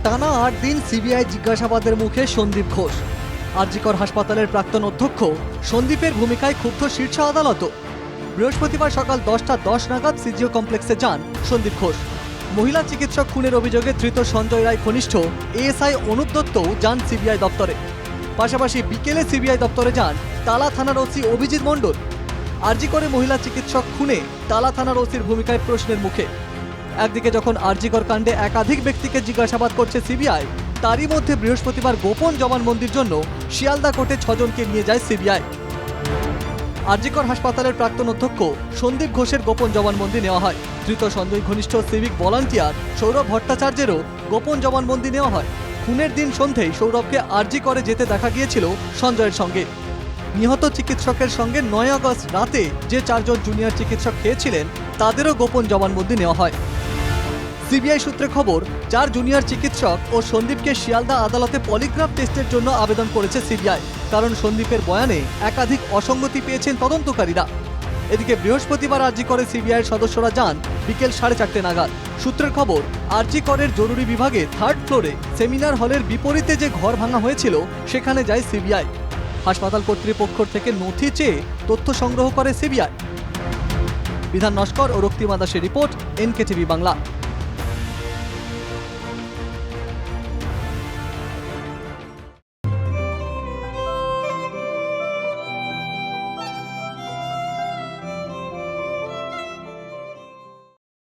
টানা ৮ দিন সিবিআই জিজ্ঞাসাবাদের মুখে সন্দীপ ঘোষ। আরজিকর হাসপাতালের প্রাক্তন অধ্যক্ষ সন্দীপের ভূমিকায় ক্ষুব্ধ শীর্ষ আদালত। বৃহস্পতিবার সকাল 10টা 10 নাগাদ সিজিও কমপ্লেক্সে যান সন্দীপ ঘোষ। মহিলা চিকিৎসক খুনের অভিযোগে ধৃত সঞ্জয় রায় ঘনিষ্ঠ এএসআই অনুপ দত্তও যান সিবিআই দপ্তরে। পাশাপাশি বিকেলে সিবিআই দপ্তরে যান তালা থানার ওসি অভিজিৎ মণ্ডল। আরজিকরে মহিলা চিকিৎসক খুনে তালা থানার ওসির ভূমিকায় প্রশ্নের মুখে। একদিকে যখন আরজিকর কাণ্ডে একাধিক ব্যক্তিকে জিজ্ঞাসাবাদ করছে সিবিআই, তারই মধ্যে বৃহস্পতিবার গোপন জবানবন্দির জন্য শিয়ালদা কোর্টে 6 জনকে নিয়ে যায় সিবিআই। আরজিকর হাসপাতালের প্রাক্তন অধ্যক্ষ সন্দীপ ঘোষের গোপন জবানবন্দি নেওয়া হয়। ধৃত সঞ্জয় ঘনিষ্ঠ সিভিক ভলান্টিয়ার সৌরভ ভট্টাচার্যেরও গোপন জবানবন্দি নেওয়া হয়। খুনের দিন সন্ধেয় সৌরভকে আরজিকরে যেতে দেখা গিয়েছিল সঞ্জয়ের সঙ্গে। নিহত চিকিৎসকের সঙ্গে 9 আগস্ট রাতে যে 4 জন জুনিয়র চিকিৎসক খেয়েছিলেন তাদেরও গোপন জবানবন্দি নেওয়া হয়। সিবিআই সূত্রে খবর, 4 জুনিয়র চিকিৎসক ও সন্দীপকে শিয়ালদা আদালতে পলিগ্রাফ টেস্টের জন্য আবেদন করেছে সিবিআই, কারণ সন্দীপের বয়ানে একাধিক অসঙ্গতি পেয়েছেন তদন্তকারীরা। এদিকে বৃহস্পতিবার আরজিকরে সিবিআইয়ের সদস্যরা যান বিকেল 4:30 নাগাদ। সূত্রের খবর, আরজিকরের জরুরি বিভাগে 3rd ফ্লোরে সেমিনার হলের বিপরীতে যে ঘর ভাঙা হয়েছিল সেখানে যায় সিবিআই। হাসপাতাল কর্তৃপক্ষ থেকে নথি চেয়ে তথ্য সংগ্রহ করে সিবিআই। বিধান নস্কর ও রক্তিমা দাসের রিপোর্ট, NKTV বাংলা।